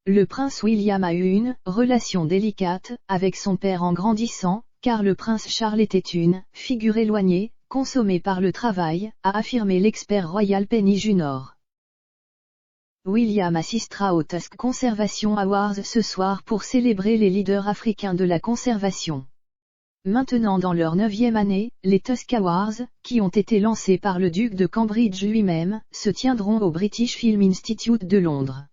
le prince William a eu une relation délicate avec son père en grandissant, car le prince Charles était une figure éloignée, consommée par le travail, a affirmé l'expert royal Penny Junor. William assistera au Tusk Conservation Awards ce soir pour célébrer les leaders africains de la conservation. Maintenant dans leur 9e année, les Tusk Awards, qui ont été lancés par le duc de Cambridge lui-même, se tiendront au British Film Institute de Londres.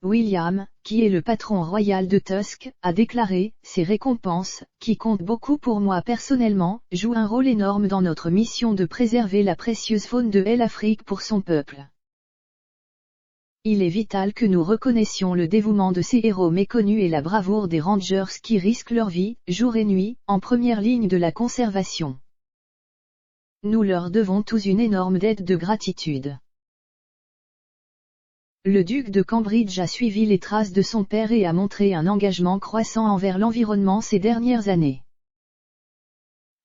William, qui est le patron royal de Tusk, a déclaré « Ces récompenses, qui comptent beaucoup pour moi personnellement, jouent un rôle énorme dans notre mission de préserver la précieuse faune de l'Afrique pour son peuple. Il est vital que nous reconnaissions le dévouement de ces héros méconnus et la bravoure des rangers qui risquent leur vie, jour et nuit, en première ligne de la conservation. Nous leur devons tous une énorme dette de gratitude. » Le duc de Cambridge a suivi les traces de son père et a montré un engagement croissant envers l'environnement ces dernières années.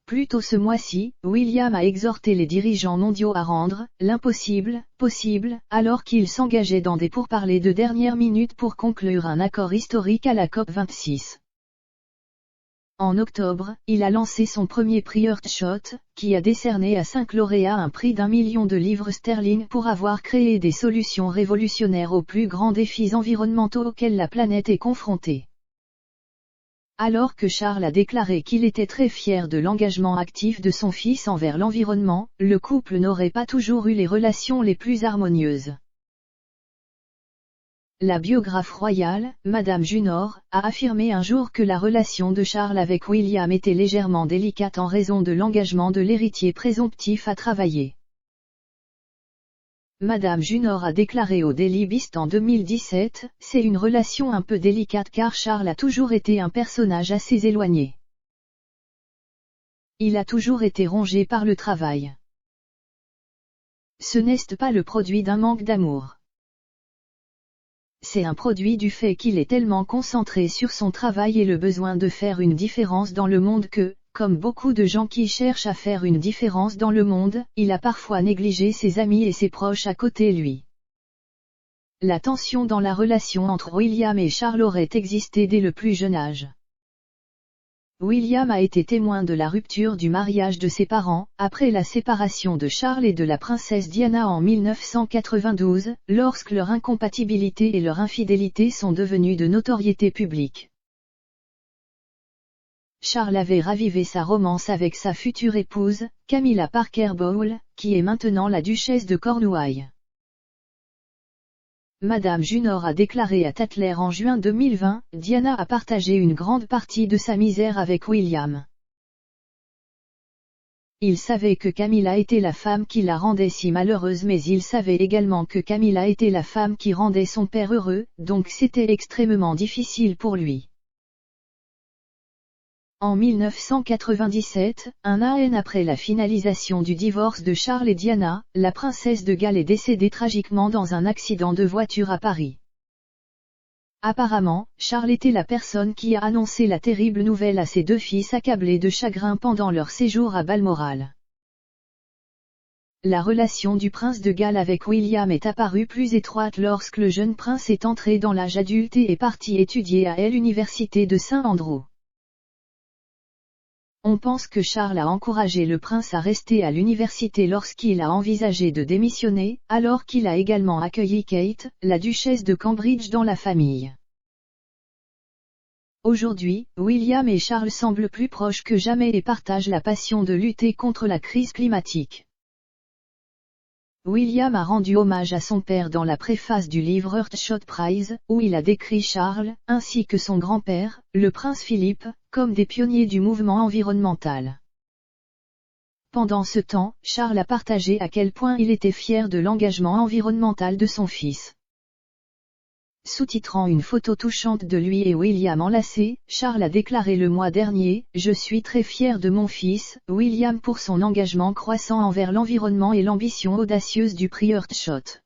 Plus tôt ce mois-ci, William a exhorté les dirigeants mondiaux à rendre l'impossible possible, alors qu'ils s'engageaient dans des pourparlers de dernière minute pour conclure un accord historique à la COP26. En octobre, il a lancé son premier prix Earthshot, qui a décerné à 5 lauréats un prix d'1 million de livres sterling pour avoir créé des solutions révolutionnaires aux plus grands défis environnementaux auxquels la planète est confrontée. Alors que Charles a déclaré qu'il était très fier de l'engagement actif de son fils envers l'environnement, le couple n'aurait pas toujours eu les relations les plus harmonieuses. La biographe royale, Madame Junor, a affirmé un jour que la relation de Charles avec William était légèrement délicate en raison de l'engagement de l'héritier présomptif à travailler. Madame Junor a déclaré au Daily Beast en 2017, « C'est une relation un peu délicate car Charles a toujours été un personnage assez éloigné. Il a toujours été rongé par le travail. Ce n'est pas le produit d'un manque d'amour. C'est un produit du fait qu'il est tellement concentré sur son travail et le besoin de faire une différence dans le monde que, comme beaucoup de gens qui cherchent à faire une différence dans le monde, il a parfois négligé ses amis et ses proches à côté de lui. » La tension dans la relation entre William et Charles aurait existé dès le plus jeune âge. William a été témoin de la rupture du mariage de ses parents, après la séparation de Charles et de la princesse Diana en 1992, lorsque leur incompatibilité et leur infidélité sont devenues de notoriété publique. Charles avait ravivé sa romance avec sa future épouse, Camilla Parker Bowles, qui est maintenant la duchesse de Cornouailles. Madame Junor a déclaré à Tatler en juin 2020, « Diana a partagé une grande partie de sa misère avec William. Il savait que Camilla était la femme qui la rendait si malheureuse mais il savait également que Camilla était la femme qui rendait son père heureux, donc c'était extrêmement difficile pour lui. » En 1997, un an après la finalisation du divorce de Charles et Diana, la princesse de Galles est décédée tragiquement dans un accident de voiture à Paris. Apparemment, Charles était la personne qui a annoncé la terrible nouvelle à ses deux fils accablés de chagrin pendant leur séjour à Balmoral. La relation du prince de Galles avec William est apparue plus étroite lorsque le jeune prince est entré dans l'âge adulte et est parti étudier à l'université de Saint-Andrew. On pense que Charles a encouragé le prince à rester à l'université lorsqu'il a envisagé de démissionner, alors qu'il a également accueilli Kate, la duchesse de Cambridge dans la famille. Aujourd'hui, William et Charles semblent plus proches que jamais et partagent la passion de lutter contre la crise climatique. William a rendu hommage à son père dans la préface du livre Earthshot Prize, où il a décrit Charles, ainsi que son grand-père, le prince Philippe, comme des pionniers du mouvement environnemental. Pendant ce temps, Charles a partagé à quel point il était fier de l'engagement environnemental de son fils. Sous-titrant une photo touchante de lui et William enlacés, Charles a déclaré le mois dernier, « Je suis très fier de mon fils, William pour son engagement croissant envers l'environnement et l'ambition audacieuse du prix Earthshot.